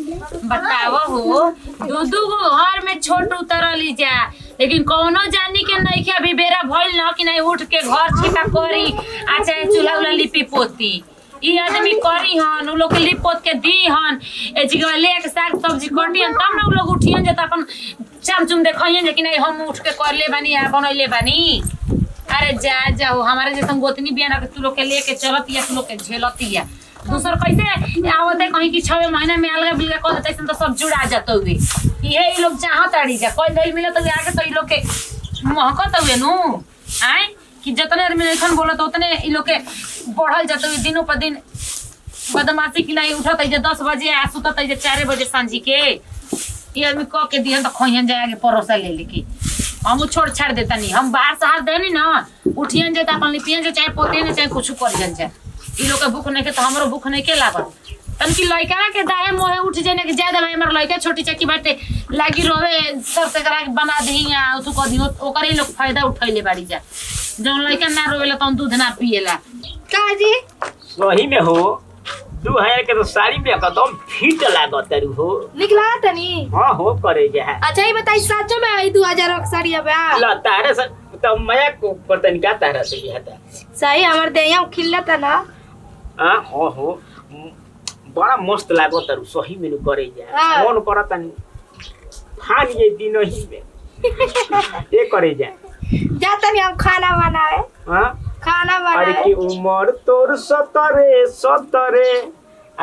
बतावा हो दू गो घर में छोट उतरली जा लेकिन कौनो जानी के नहीं के अभी बेरा भइल न कि नहीं उठ के घर छिपा करी आ चाहे चूल्हा उला लिपि पोती ई आदमी करी हन उ लोग के लिप पोत के दी हन ए जगह ले के साग सब्जी कटी हन तब न उ लोग उठियन जे त अपन चामचुम देखइयन जे कि नहीं हम उठ के कर ले बानी आ बनइले बानी। अरे जा जाओ हमारे जैसन गोतनी बिया ना तू लोग के लेके चलतिया तू लोग के झेलतिया दूसर कैसे आवत है कहीं कि 6 महीना में अलग बिलगा कर देते तो सब जुड़ा जाते हुए ये लोग चाहत अड़ी जा कोई नहीं मिले तो आगे तो लोग के महकत हुए नु आए कि जितने आदमी नहीं बोलत उतने इ लोग के बढ़ल जाते हुए दिनों पर दिन बदमाशी की नहीं उठत है 10 बजे आ सुतत है 4 बजे सांझी के ये आदमी क के दिहन तो खइहन जाए आगे परोसा ले लेके हम छोड़ छाड़ देता नहीं हम बाहर शहर देनी ना उठियन जाता अपन लिपियन जे चाहे पोतियन चाहे कुछ कर जाए इ लोग के भूख नहीं के तो हमरो भूख नहीं के लागल तन की लइका के दाए मोहे उठ जाने के ज्यादा भाई हमर लइका छोटी चक्की बाटे लागी रोवे सब से करा बना देही या तू क दियो ओकरे लोग फायदा उठैले बाड़ी जा जौन लइका ना रोवेला तन दूध ना पिएला का जी सही में हो 2000 के तो साड़ी में एकदम फिट लागत हो निकला तनी हां हो करे जा। अच्छा ये बताई सच में आई 2000 की साड़ी अब ला तारे से तो मैं को पता का तारा से ये था सही हमर देया खिलता ना हां हो बड़ा मस्त लागो तारू सही में करे जा मन करता नहीं खान ये दिन ही में ये करे जा जाता नहीं हम खाना बनाए हां खाना बनाए अरे की उम्र तोर 17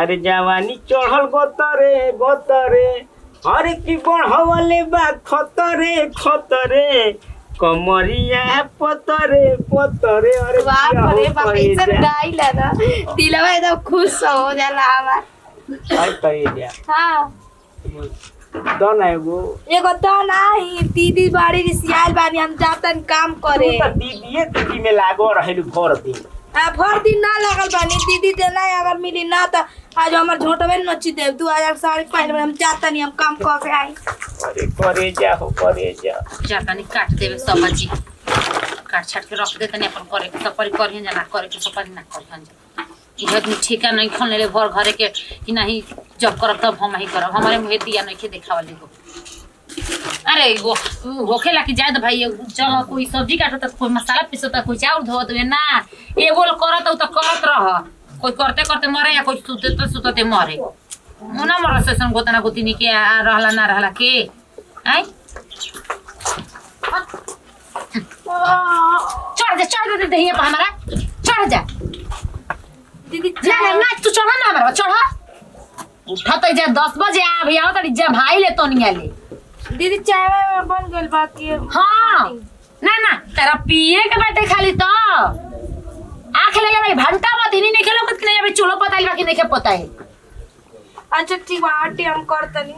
अरे जवानी चढ़ल गोतरे अरे की बढ़वले बा खतरे कमरिया पतरे अरे बाप रे बाप इधर गाई लगा दिलवा एकदम खुश हो जाला हमार आई करे जा हां दन एगो तो नहीं दीदी बाड़ी रिसियाल बानी हम जातन काम करे तू तो दीदी में लागो रहेलु भर दिन भर दिन ना लगल बानी दीदी देना अगर मिली ना तो आज हमार झोटवे नची दे 2000 साड़ी पहले हम जाता नहीं हम काम कर के आई अरे करे जा जाता नहीं काट देवे सब्जी काट छाट के रख देते नहीं अपन करे सब पर करियन जाना करे के सब पर ना करियन इधर भी ठेका नहीं खन ले भर घरे के कि नहीं जब करब तब हम ही करब हमारे मुहे दिया नहीं के देखावले हो। अरे वो होखेला कि जायद भाई चल कोई सब्जी काटत कोई मसाला पीसत कोई चाउर धोत ना एगो करत तो करत रह कोई करते करते मरे या कोई सुतते मरे ना मर से सन गोतना गोतिनी के रहला ना रहला के आई चढ़ दे दहिया पर हमारा चढ़ जा दीदी ना तू चढ़ा ना हमारा चढ़ा उठत जा 10 बजे आ भैया तड़ी जा भाई ले तो नहीं ले दीदी चाय में बन गेल बाकी हां ना तेरा पिए के बाटे खाली तो आंख ले भाई घंटा मत इनी नहीं खेलो कुछ नहीं अभी चूल्हा पताइल बाकी नहीं के पता है। अच्छा ठीक बा आटी हम करतनी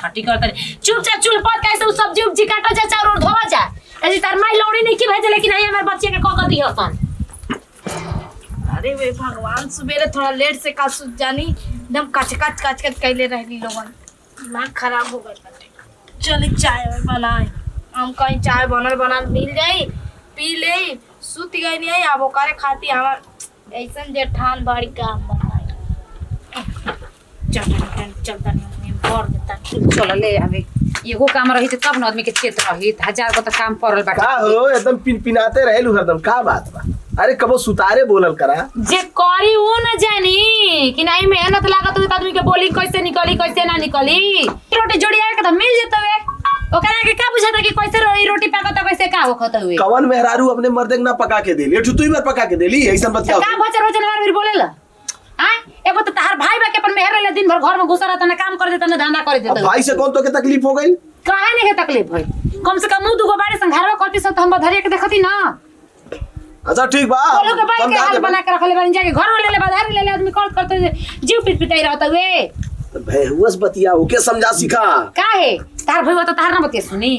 हटी करतनी चुपचाप चूल्हा पर कैसे उ सब्जी उब्जी काटो जा चाउर और धोवा जा ऐसे तार माई लौड़ी नहीं की भेजे लेकिन नहीं हमारे बच्चे के क दी हसन। अरे वे भगवान सुबेरे थोड़ा लेट से का सुत जानी एकदम कच कैले रहली लोगन दिमाग खराब हो गइल बाटे चल चाय बनाए हम कहीं चाय बनल मिल जाई पी ले सुत गई नहीं अब ओकरे खाती हमार ऐसन जेठान बाड़ी काम बनाई चलता नहीं भर देता चल ले आवे एगो काम रही त तब न आदमी के चेत रही 1000 को त काम पड़ल बाटे का हो एकदम पिनपिनाते रहेलु हरदम का बात बा अरे कबो सुतारे बोलल करा जे करी वो न जानी कि नहीं मेहनत लागत हो आदमी के बोली कैसे ना निकली रोटी जोड़िया के त मिल जतवे ओकरा के का बुझाता कि कैसे रोटी पकाता कैसे का होखत हुए कवन मेहरारू अपने मर्दे ना पका के देली एठू तू बार पका के देली ऐसा बतिया का भचर मार फिर बोलेला हां एगो त तार भाई बा के अपन मेहर ले दिन भर घर में घुसा रहता ना काम कर देता ना धंधा कर देता भाई से कौन तो के तकलीफ हो गई काहे नहीं के तकलीफ होई कम से कम मुंह दुगो बारे संघारवा करती सब हम बधरिया के देखती ना अच्छा ठीक बा बोलो के भाई के हाल बना के रखले बानी जाके घर में ले ले बाजार ले ले आदमी करते जीव पिटपिटाई रहता हुए भैहुस बतिया ओके समझा सिखा काहे तार भईवा त तार ना बतिया सुनी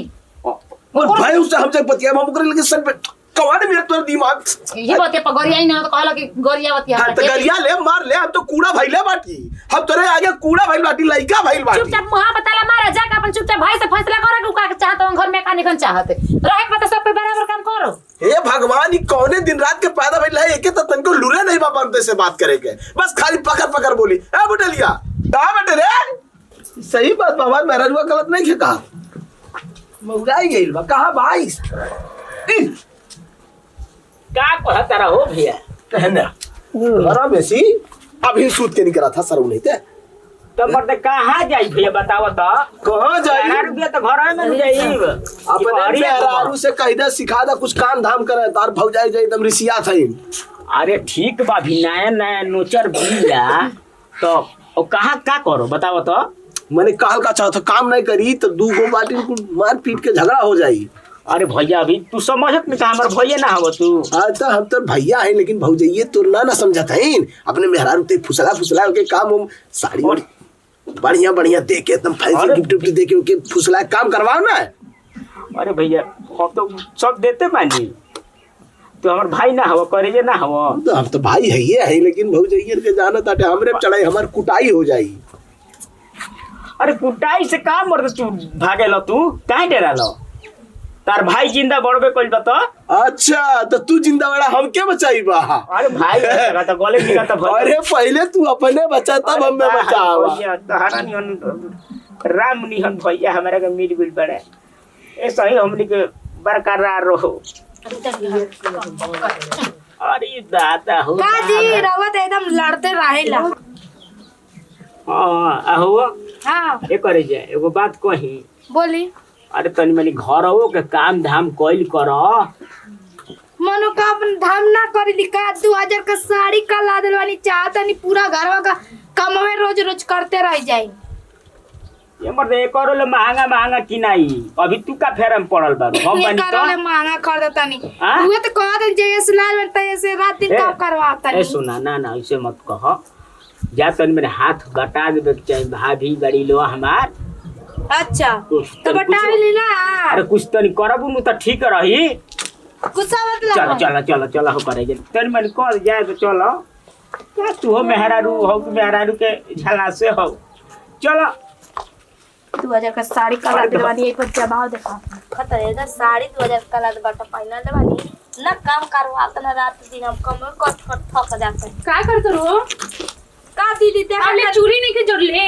और भाई उससे हमसे बतिया हम करे लगे सन पे कवाने मेरा तो दिमाग ये बतिया पगरिया ही ना तो कहला कि गरिया बतिया हां तो गरिया ले मार ले हम तो कूड़ा भाईले बाटी हम तोरे आगे कूड़ा भाई बाटी लइका भाई बाटी चुपचाप मुहा बताला मारा जा अपन चुपचाप भाई से फैसला करे कि का चाहत घर में का निकन चाहते रहे पता सब पे बराबर काम करो हे भगवान ई कौने दिन रात के पैदा भइल है एके त तनको लुरे नहीं बापा से बात करे के बस खाली पकड़ बोली ए बुटलिया का बेटे रे सही बात बा, हमार मेहरारुआ गलत नहीं खेका मौगाई गइल बा कहा भाई का कहत रहो भैया कहना घरा में सी अभी सूत के निकला था सर नहीं थे तो मर्द कहाँ जाई भैया बताओ तो कहाँ जाई 1000 रुपया तो घर में जाई अपने मेहरारू से कह दे सिखा दे कुछ काम धाम करे तार भौजाई जाई एकदम रिसिया था अरे ठीक बा भी नया नया नोचर बिया तो ओ कहाँ का करो बताओ तो मैंने काल का चाहता काम नहीं करी तो 2 गो बाटी को मार पीट के झगड़ा हो जाई अरे भैया अभी तू समझत नहीं हमारे भैया ना हो तू अच्छा हम तो भैया है लेकिन भौजाइये तो ना समझत है अपने मेहरारू ते फुसला फुसला के काम हम साड़ी बढ़िया बढ़िया दे के एकदम फैंसी गिफ्ट विफ्ट दे के फुसला काम करवाओ ना अरे भैया हम तो सब देते मानी तो हमारे भाई ना हो करे ना हो तो हम तो भाई है ये है लेकिन भौजाइये के जाना ताटे हमरे चढ़ाई हमार कुटाई हो जाई अरे कुटाई से का मर्द तू भागे लो तू काहे डरा लो तार भाई जिंदा बढ़बे कइल बा तो अच्छा तो तू जिंदा बड़ा हम क्या बचाई बा अरे भाई का तो गले निका तो अरे पहले तू अपने बचा तब हमें बचावा भैया तहरा निहन राम निहन भैया हमारे के मिल बिल बड़े ऐसा ही हमनी के बरकरार रहो अरे दादा हो का जी रवत एकदम लड़ते रहेला। हां आहो हाँ ए करे जाए एगो बात कही बोली। अरे तनी मनी घरवो के काम धाम कइल कर मनो का अपन धाम ना करी का 2000 का साड़ी का ला दिलवानी चाहता नहीं पूरा घरवा का कमवे रोज रोज करते रह जाई ये मर्द एक और महंगा महंगा किनाई अभी तू का फेरम पड़ल बा हम ये बनी करले तो महंगा कर देता नहीं हाँ? उहे तो कह दे जे सुलाल बनता ऐसे रात दिन काम करवाता ए नहीं। सुना ना ना ऐसे मत कह जा तनी मेरे हाथ बटा दे चाहे भाभी बड़ी लो हमार अच्छा कुछ तो तनी बता कुछ- ली ना अरे कुछ तनी करबू नु त ठीक रही गुस्सा मत चलो लगा। चलो चलो चलो हो करे तनी मनी कॉल जाए तो चलो क्या तू हो मेहरारू हो कि मेहरारू के झला से हो चलो 2000 का साड़ी का ला दिलवानी एक बार जवाब देखा खतर है इधर साड़ी 2000 का लाद बाटा पहना लेवानी ना काम करवाता ना रात दिन हम कम कट कट थक जाते हैं। का करत रो का दीदी देखा हमने चूड़ी नहीं के जोड़ले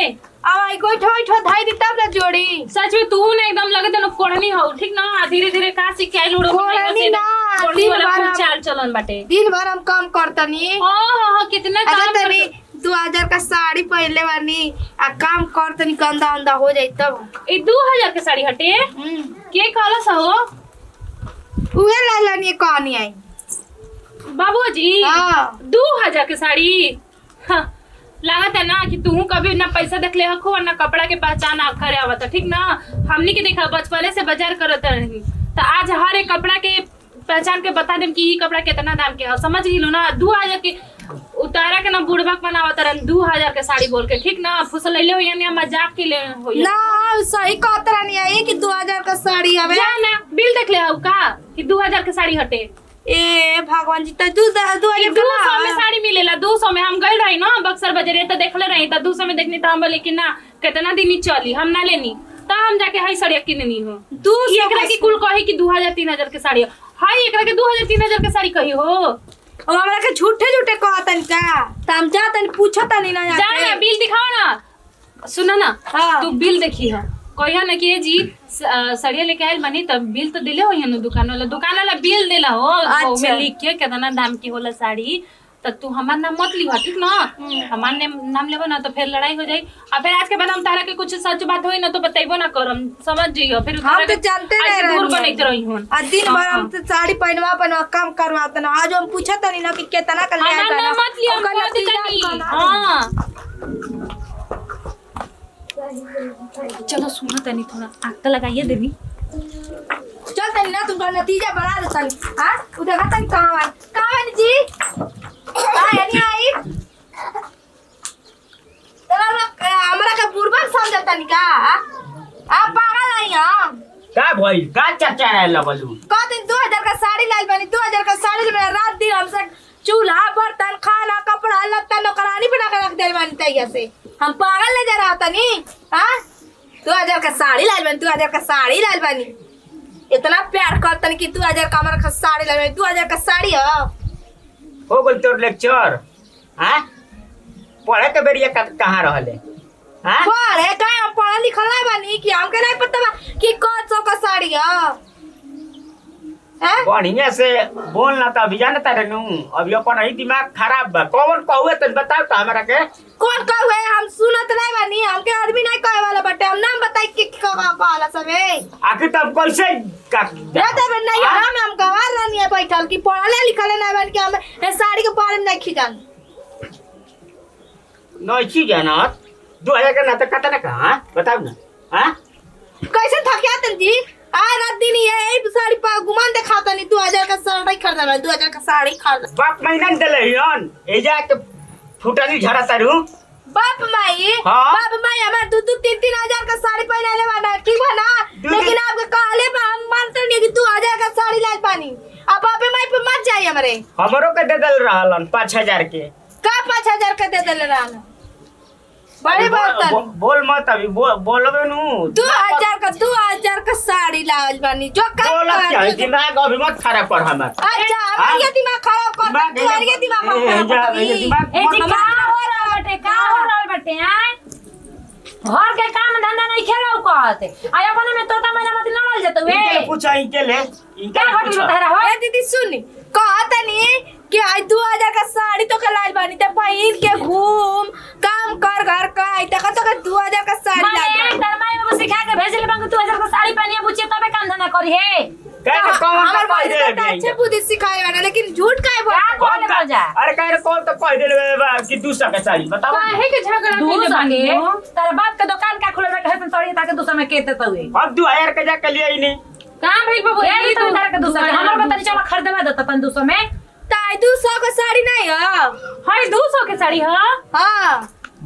अब आई कोई ठोई ठो धाई दी तब ना जोड़ी सच में तू ना एकदम लगे तनो कोढ़नी हो ठीक ना धीरे धीरे का सिखाई लुड़ो कोढ़नी ना, कोढ़नी दिन वाला भर खूब हम- चाल चलन बाटे दिन भर हम काम करतनी ओ कितना काम अगर तनी करत- 2000 का साड़ी पहनले बानी आ काम करतनी गंदा अंदा हो जाई तब ई 2000 के साड़ी हटे के कहला हो उहे ला लानी कहानी आई बाबूजी हाँ। 2000 के साड़ी हाँ, लागत है ना कि तू कभी ना पैसा देख ले हको और ना कपड़ा के पहचान करे आवत ठीक ना हमनी के देखा बचपने से बाजार करत रही तो आज हर एक कपड़ा के पहचान के बता देम कि ई कपड़ा कितना दाम के है समझ गिलो ना 2000 के उतारा के ना बुढ़बक बनावत रहन 2000 के साड़ी बोल के ठीक ना फुसलैले हो या मजाक के ले हो ना सही कहतरा नहीं आई कि 2000 का साड़ी हवे जा ना बिल देख ले हउ का कि 2000 के साड़ी हटे ए भगवान जी त 2000 ये 200 में साड़ी मिलेला 200 में हम गए रही ना बक्सर बाजारे तो देखले रही तो 200 में देखनी तो हम बोले कि ना कितना दिन ही चली हम ना लेनी तो हम जाके हई साड़ी किननी हो 200 एकरा की कुल कही कि 2000 3000 के साड़ी हई एकरा के 2000 3000 के साड़ी कही हो अब हमरा के झूठे झूठे कहतन का त हम जातन पूछतन ना जा ना बिल दिखाओ ना सुना ना हाँ। तू बिल देखी है कहिया ना कि जी सड़िया लेके आयल बनी तब बिल तो दिले हो ना दुकान वाला बिल देला हो अच्छा। में लिख के कितना दाम की होला साड़ी तो तू हमार नाम मत लिहा ठीक ना हमार नाम लेबो ना तो फिर लड़ाई हो जाई और फिर आज के बाद हम तारा के कुछ सच बात होई ना तो बताइबो ना करम समझ जइयो फिर हम तो जानते नहीं दूर रहनी बनैत रही हूं आ दिन भर हम तो साड़ी पहनवा काम करवातन आज हम पूछतन ना कि कितना कर ले हमार नाम मत लिया हम कह देतनी हां चलो सुनो तनी थोड़ा आग तो लगाइए देवी चल तनी ना तुमका नतीजा बना देतन हां उधर तन कहां है जी हां यानी आई तेरा हमरा का बुरबक समझतन का आ पागल आई हां का भइल का चर्चा है लगलू का दिन 2000 का साड़ी लाल बनी 2000 का साड़ी में रात दिन हमसे चूल्हा बर्तन खाना कपड़ा लत्ता नौकरानी बना के रख दे बानी तैया से हम पागल नहीं जा रहा तनी हां 2000 का साड़ी लाल बनी 2000 का साड़ी लाल बनी इतना प्यार करतन कि 2000 का हमारा साड़ी लाल बनी 2000 का साड़ी हो गल तोर लेक्चर हां पढ़े के बेरिया कहाँ रहले हां पढ़े का हम पढ़ल है हैं? बढ़िया से बोल ना तो अभी जानता रहनू अभी अपन ही दिमाग खराब बा कौन कहुए तो बताओ तो हमरा के कौन कहुए हम सुनत नहीं बानी हमके आदमी नहीं कहे वाला बटे हम नाम बताई के कहला सबे आखिर तब कैसे रहते बन नहीं हम गवार रानी है बैठल की पढ़ले लिखले नहीं बन के हम ए साड़ी के बारे में नहीं खिजान नहीं जानत 2000 का नाटक कटा ना कहां बताओ ना हां कैसे थकिया तंजी आ रात दिन ये साड़ी पा गुमान दिखाता नहीं 2000 का साड़ी खरीदा 2000 का साड़ी खरीदा बाप महीना देले हियन ए जा के फुटानी झरा तारू बाप माई हाँ? बाप माई हमारे 2-3 हजार का साड़ी पहनाने वाला ठीक है ना लेकिन आपके कहले पे हम मानते नहीं कि 2000 का साड़ी लाई पानी अब बापे माई पे मत जाइए हमारे हमरो के दे दल रहलन 5000 के का 5000 का दे देले रहन बड़े बर्तन बोल मत अभी बोलबे नु 2000 का साड़ी लाल बानी जो का बोलत क्या है? दिमाग अभी मत खराब कर हमर अच्छा हमारे ये दिमाग खराब कर तुम्हारे ये दिमाग खराब कर ए जी का हो रहा बटे का हो रहा बटे हैं घर के काम धंधा नहीं खेलाऊ कहते आ अपने में तोता मैंने मत लड़ल जतो वे इनके पूछा इनके ले इनके क्या घटी पूछा बता रहा ए दीदी सुन कहता नहीं कि आज 2000 का साड़ी तो का लाल बानी ते पहिन के घूम काम कर घर का आई तक तो 2000 का साड़ी लाल मैं बानी दरमाई में सिखा के भेजले बंग 2000 का साड़ी पहनिए बुझे तबे काम धंधा करी है कहे कौन हमर का कह भाई दे तो अच्छे बुद्धि सिखाए वाला लेकिन झूठ काहे क्या बोल कौन बोल जा अरे कहे कौन तो कह दे बा कि 200 का साड़ी बताओ काहे के झगड़ा दूर कइले बानी संगे तेरे बाप के दुकान का खुले बैठे हसन साड़ी ताके दूसरा में केते तवे अब 2000 का जा के लिए ही नहीं कहां भाई बाबू ये तो तारे के दूसरा हमर को तनी चलो खरीदवा देता तन 200 में ताई 200 का साड़ी नहीं है हाय 200 के साड़ी हां हां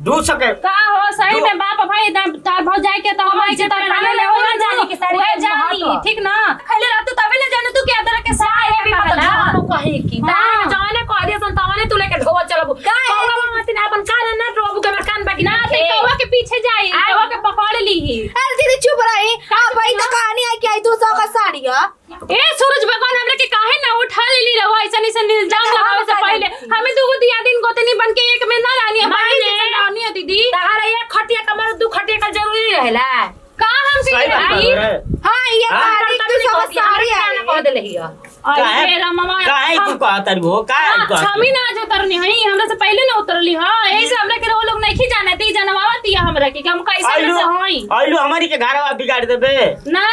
200 के का हो सही में बाप भाई तार भाव जाए के तो हमारी से तार खाने ले हो ना जानी की साड़ी है जानी ठीक ना खाली रात तो तबे ले जाने तू क्या तरह के साड़ी है भी पता ना कहे की तार जाने कह दिया सन तवने तू लेके ढोवा चलबू कौवा मत ना अपन कान ना रोबू के मर कान बाकी ना ते कौवा के पीछे जाई कौवा के पकड़ लीही अरे दीदी चुप रही हां भाई तो कहानी है कि 200 का साड़ी है ए सूरज भगवान हमरे के काहे ना उठा लेली रहो ऐसा ऐसा निजाम लगावे से पहले हमें दुगो दिया दिन गोतनी बन के एक में ना रानी हमारी जैसे रानी है दीदी तहारा एक खटिया कमर दू खटिया का जरूरी रहेला का हम से सही बात आई है हां ये साड़ी 200 का साड़ी है ना कह देले हिया अरे मेरा मामा काहे तू कहत हो काहे कहत हमी ना जो उतरनी हई हमरा से पहले ना उतरली हां ऐसे हमरा के वो लोग नहीं जाने ती जनवावती हमरा के हम कैसे से हई आइलू हमारी के घरवा बिगाड़ देबे ना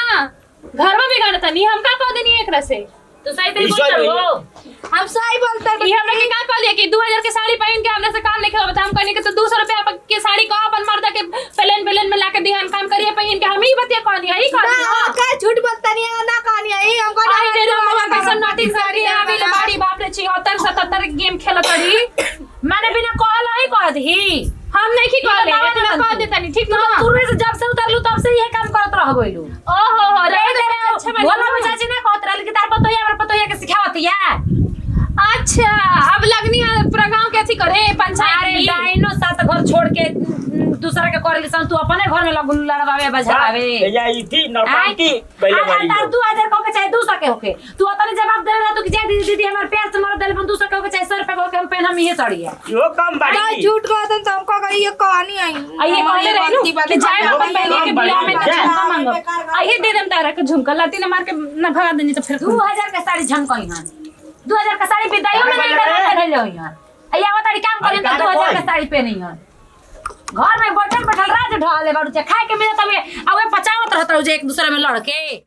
घर में बिगाड़ता नहीं हम का कह देनी एकरा से तो सही तरीके ईश्वर से भैया। हो हम सही बोलते ये हमरा के का कह दिया कि 2000 के साड़ी पहन के हमरा से काम नहीं करवा हम कहने के तो 200 रुपया के साड़ी का अपन मर्द के प्लेन में लाके दिहन काम करिए पहन के हम ही बतिया कह दिया ही कह दिया ना का झूठ बोलता नहीं है ना कहानी है हमको आई रे मामा कैसन नोटिस साड़ी आवी ले बाड़ी बाप रे 76 77 गेम खेलत रही माने बिना कहला ही कह दी हम नहीं की कहले इतना कह देता नहीं ठीक ना शुरू से जब से उतरलू तब से ये काम करत रह गइलू ओहो हो रे अच्छा बोला चाची ना कहत रहल कि तार पतोया हमर पतोया के सिखावत या अच्छा अब लगनी है पूरा गांव के अथी करे पंचायत में डाइनो सात घर छोड़ के दूसरा के करे सन तू अपने घर में लगू लड़वावे बजावे या ई थी नौटंकी पहले बड़ी तार 2000 को के चाहे 200 के होके तू अपने जवाब दे रहा तू कि जा दीदी दीदी हमर पैर से मार देले 200 के होके चाहे 100 रुपया के हम पेन हम ये साड़ी है यो कम ना बड़ी झूठ कहता तो हमको कही ये कहानी आई आइए कहले रहनु कि जाए अपन पहले के बियाह में झुमका मांगो आइए दे देम तारा के झुमका लाती ना मार के ना भगा देनी तो फिर 2000 का साड़ी झमकई हां 2000 का साड़ी बिदाइयो में नहीं रह रही हां आइए वो तारी काम करे तो 2000 का साड़ी पहनी हां घर में बैठल बैठल राज ढाले बाड़ू खाए के मिले तबे अब 50 रहत रहू जे एक दूसरे में लड़ के